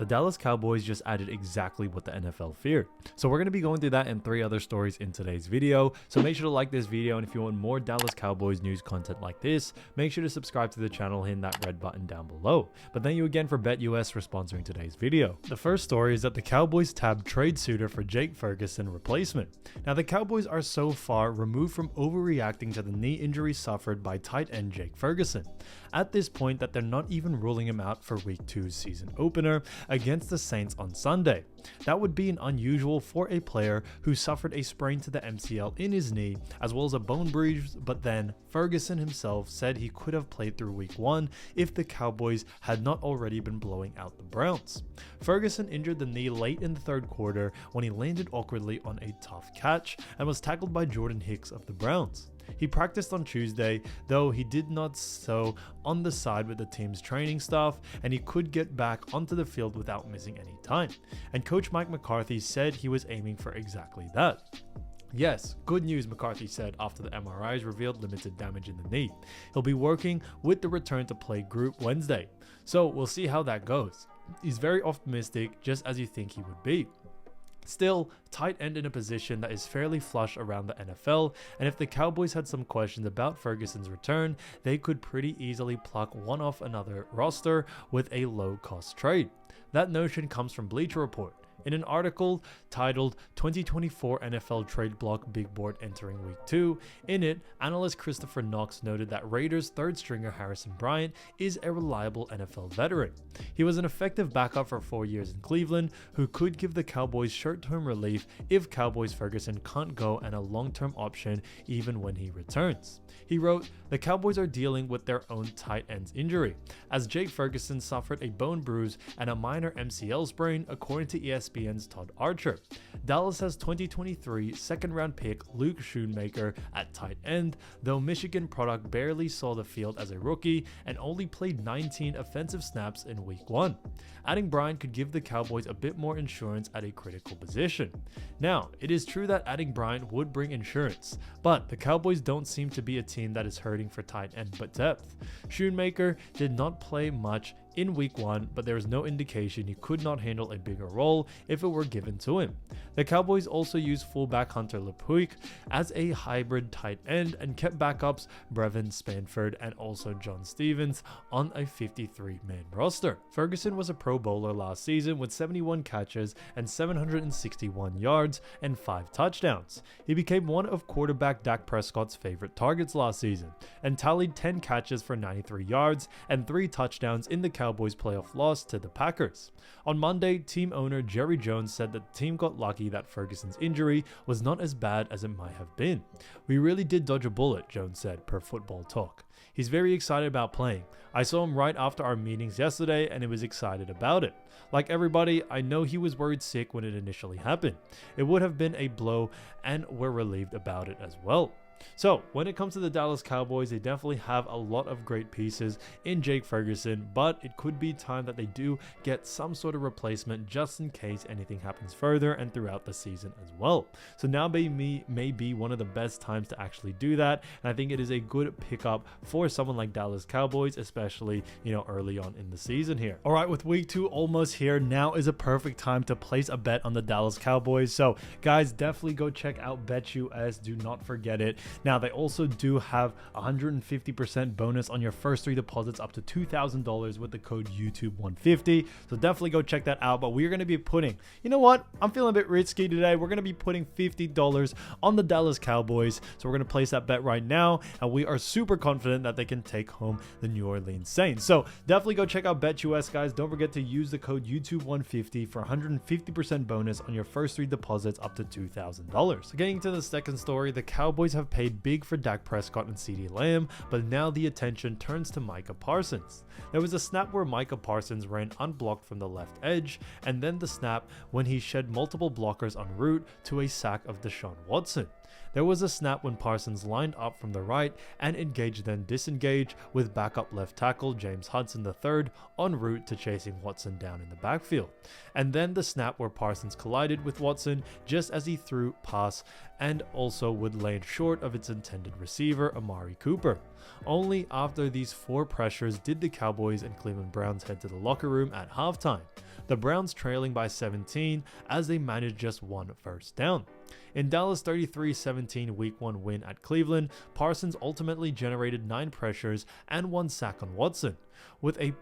The Dallas Cowboys just added exactly what the NFL feared. So we're going to be going through that and 3 other stories in today's video. So make sure to like this video, and if you want more Dallas Cowboys news content like this, make sure to subscribe to the channel, hitting that red button down below. But thank you again for BetUS for sponsoring today's video. The first story is that the Cowboys tabbed trade suitor for Jake Ferguson replacement. Now the Cowboys are so far removed from overreacting to the knee injury suffered by tight end Jake Ferguson, at this point that they're not even ruling him out for Week 2's season opener against the Saints on Sunday. That would be an unusual for a player who suffered a sprain to the MCL in his knee as well as a bone bruise, but then Ferguson himself said he could have played through Week 1 if the Cowboys had not already been blowing out the Browns. Ferguson injured the knee late in the third quarter when he landed awkwardly on a tough catch and was tackled by Jordan Hicks of the Browns. He practiced on Tuesday, though he did not so on the side with the team's training staff, and he could get back onto the field without missing any time. And coach Mike McCarthy said he was aiming for exactly that. Yes, good news, McCarthy said after the MRIs revealed limited damage in the knee. He'll be working with the return to play group Wednesday, so we'll see how that goes. He's very optimistic, just as you think he would be. Still, tight end in a position that is fairly flush around the NFL, and if the Cowboys had some questions about Ferguson's return, they could pretty easily pluck one off another roster with a low-cost trade. That notion comes from Bleacher Report. In an article titled 2024 NFL Trade Block Big Board Entering Week 2, in it, analyst Christopher Knox noted that Raiders third stringer Harrison Bryant is a reliable NFL veteran. He was an effective backup for 4 years in Cleveland who could give the Cowboys short-term relief if Cowboys Ferguson can't go, and a long-term option even when he returns. He wrote, "The Cowboys are dealing with their own tight end's injury, as Jake Ferguson suffered a bone bruise and a minor MCL sprain, according to ESPN's Todd Archer. Dallas has 2023 second-round pick Luke Schoonmaker at tight end, though Michigan product barely saw the field as a rookie and only played 19 offensive snaps in Week 1. Adding Bryant could give the Cowboys a bit more insurance at a critical position. Now, it is true that adding Bryant would bring insurance, but the Cowboys don't seem to be a team that is hurting for tight end but depth. Schoonmaker did not play much in Week 1, but there is no indication he could not handle a bigger role if it were given to him. The Cowboys also used fullback Hunter Lepuik as a hybrid tight end and kept backups Brevin Spanford and also John Stevens on a 53-man roster. Ferguson was a Pro Bowler last season with 71 catches and 761 yards and 5 touchdowns. He became one of quarterback Dak Prescott's favorite targets last season and tallied 10 catches for 93 yards and 3 touchdowns in the Cowboys' playoff loss to the Packers. On Monday, team owner Jerry Jones said that the team got lucky that Ferguson's injury was not as bad as it might have been. "We really did dodge a bullet," Jones said per Football Talk. "He's very excited about playing. I saw him right after our meetings yesterday and he was excited about it. Like everybody, I know he was worried sick when it initially happened. It would have been a blow and we're relieved about it as well." So when it comes to the Dallas Cowboys, they definitely have a lot of great pieces in Jake Ferguson, but it could be time that they do get some sort of replacement just in case anything happens further and throughout the season as well. So now may be one of the best times to actually do that, and I think it is a good pickup for someone like Dallas Cowboys, especially early on in the season here. All right, with Week 2 almost here, now is a perfect time to place a bet on the Dallas Cowboys. So guys, definitely go check out BetUS. Do not forget it. Now, they also do have 150% bonus on your first 3 deposits up to $2,000 with the code YouTube150. So definitely go check that out. But we're going to be putting, I'm feeling a bit risky today. We're going to be putting $50 on the Dallas Cowboys. So we're going to place that bet right now. And we are super confident that they can take home the New Orleans Saints. So definitely go check out BetUS, guys. Don't forget to use the code YouTube150 for 150% bonus on your first 3 deposits up to $2,000. So getting to the second story, the Cowboys have paid big for Dak Prescott and CeeDee Lamb, but now the attention turns to Micah Parsons. There was a snap where Micah Parsons ran unblocked from the left edge, and then the snap when he shed multiple blockers en route to a sack of Deshaun Watson. There was a snap when Parsons lined up from the right and engaged then disengaged with backup left tackle James Hudson III en route to chasing Watson down in the backfield. And then the snap where Parsons collided with Watson just as he threw pass and also would land short of its intended receiver Amari Cooper. Only after these 4 pressures did the Cowboys and Cleveland Browns head to the locker room at halftime. the Browns trailing by 17 as they managed just one first down. In Dallas' 33-17 Week 1 win at Cleveland, Parsons ultimately generated 9 pressures and 1 sack on Watson, with a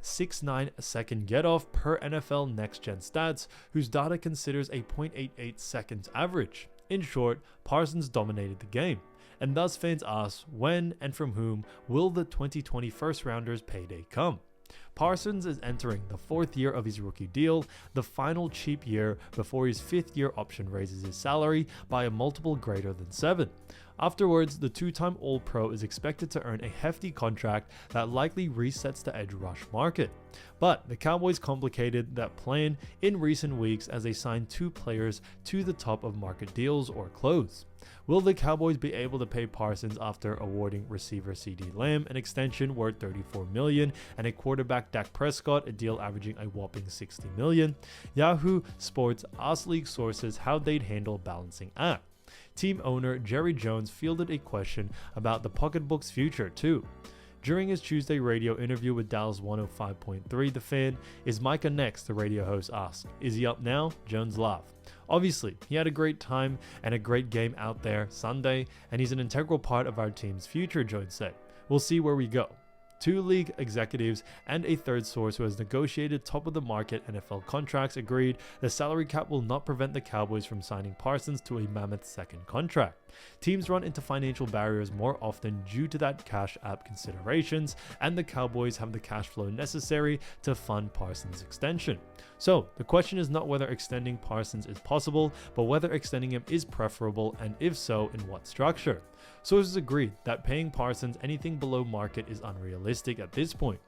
.69 second get-off per NFL Next Gen Stats, whose data considers a .88 seconds average. In short, Parsons dominated the game, and thus fans ask when and from whom will the 2020 first-rounders payday come. Parsons is entering the 4th year of his rookie deal, the final cheap year before his 5th year option raises his salary by a multiple greater than 7. Afterwards, the 2-time All-Pro is expected to earn a hefty contract that likely resets the edge rush market. But the Cowboys complicated that plan in recent weeks as they signed 2 players to the top of market deals or close. Will the Cowboys be able to pay Parsons after awarding receiver CeeDee Lamb an extension worth $34 million and a quarterback Dak Prescott a deal averaging a whopping $60 million? Yahoo Sports asked league sources how they'd handle balancing act. Team owner Jerry Jones fielded a question about the pocketbook's future too. During his Tuesday radio interview with Dallas 105.3 The Fan, "Is Micah next?" the radio host asked. "Is he up now?" Jones laughed. Obviously, he had a great time and a great game out there Sunday, and he's an integral part of our team's future, Jones said. "We'll see where we go." 2 league executives and a third source who has negotiated top-of-the-market NFL contracts agreed the salary cap will not prevent the Cowboys from signing Parsons to a mammoth second contract. Teams run into financial barriers more often due to that cash app considerations, and the Cowboys have the cash flow necessary to fund Parsons' extension. So, the question is not whether extending Parsons is possible, but whether extending him is preferable, and if so, in what structure. Sources agreed that paying Parsons anything below market is unrealistic at this point.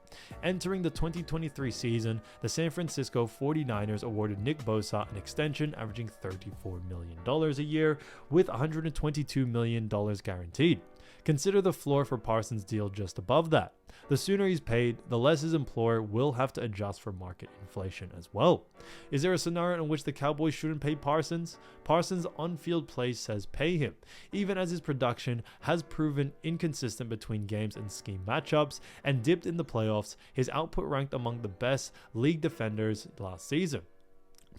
Entering the 2023 season, the San Francisco 49ers awarded Nick Bosa an extension averaging $34 million a year with $122 million guaranteed. Consider the floor for Parsons' deal just above that. The sooner he's paid, the less his employer will have to adjust for market inflation as well. Is there a scenario in which the Cowboys shouldn't pay Parsons? Parsons' on-field play says pay him, even as his production has proven inconsistent between games and scheme matchups and dipped in the playoffs. His output ranked among the best league defenders last season.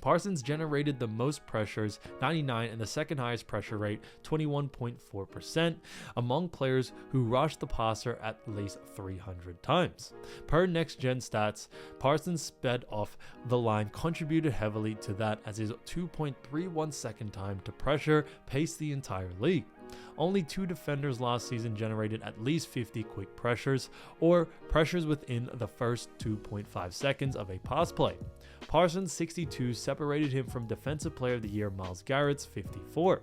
Parsons generated the most pressures, 99, and the second highest pressure rate, 21.4%, among players who rushed the passer at least 300 times. Per Next Gen Stats, Parsons sped off the line contributed heavily to that as his 2.31 second time to pressure paced the entire league. Only 2 defenders last season generated at least 50 quick pressures, or pressures within the first 2.5 seconds of a pass play. Parsons' 62 separated him from Defensive Player of the Year Myles Garrett's 54.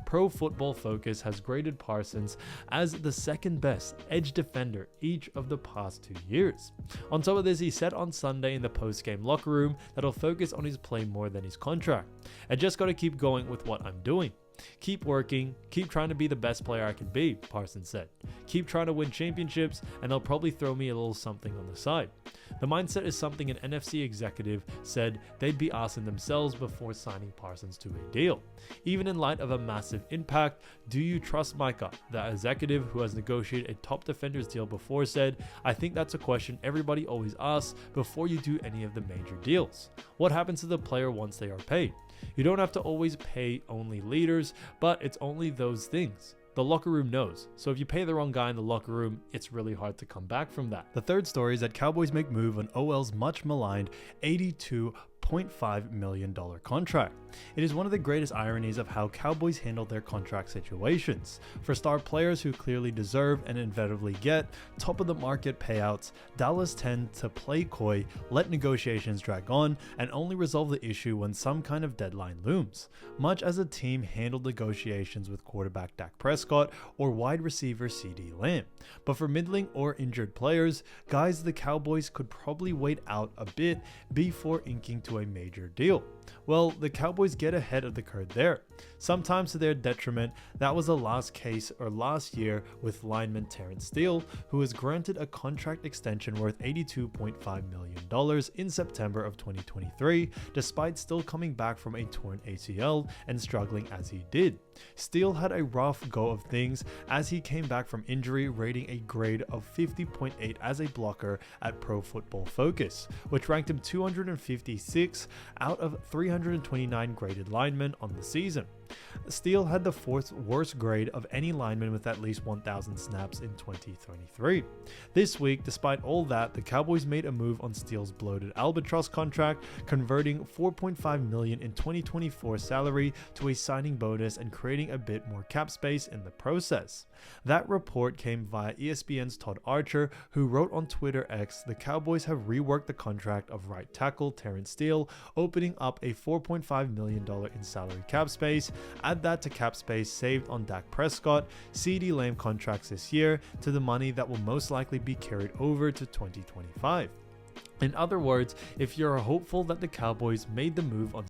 Pro Football Focus has graded Parsons as the second best edge defender each of the past 2 years. On top of this, he said on Sunday in the post-game locker room that he'll focus on his play more than his contract. "I just gotta keep going with what I'm doing. Keep working, keep trying to be the best player I can be," Parsons said. "Keep trying to win championships, and they'll probably throw me a little something on the side." The mindset is something an NFC executive said they'd be asking themselves before signing Parsons to a deal. Even in light of a massive impact, do you trust Micah? The executive who has negotiated a top defenders deal before said, "I think that's a question everybody always asks before you do any of the major deals. What happens to the player once they are paid? You don't have to always pay only leaders, but it's only those things. The locker room knows. So if you pay the wrong guy in the locker room, it's really hard to come back from that." The third story is that Cowboys make move on OL's much maligned $82.5 million contract. It is one of the greatest ironies of how Cowboys handle their contract situations. For star players who clearly deserve and inevitably get top of the market payouts, Dallas tend to play coy, let negotiations drag on, and only resolve the issue when some kind of deadline looms, much as a team handled negotiations with quarterback Dak Prescott or wide receiver CeeDee Lamb. But for middling or injured players, guys the Cowboys could probably wait out a bit before inking to a major deal. Well, the Cowboys get ahead of the curve there. Sometimes to their detriment, that was the last year with lineman Terrence Steele, who was granted a contract extension worth $82.5 million in September of 2023, despite still coming back from a torn ACL and struggling as he did. Steele had a rough go of things as he came back from injury, rating a grade of 50.8 as a blocker at Pro Football Focus, which ranked him 256 out of 329 graded linemen on the season. Steele had the fourth worst grade of any lineman with at least 1,000 snaps in 2023. This week, despite all that, the Cowboys made a move on Steele's bloated albatross contract, converting $4.5 million in 2024 salary to a signing bonus and creating a bit more cap space in the process. That report came via ESPN's Todd Archer, who wrote on Twitter X, the Cowboys have reworked the contract of right tackle Terrence Steele, opening up a $4.5 million in salary cap space. Add that to cap space saved on Dak Prescott, CeeDee Lamb contracts this year to the money that will most likely be carried over to 2025. In other words, if you're hopeful that the Cowboys made the move on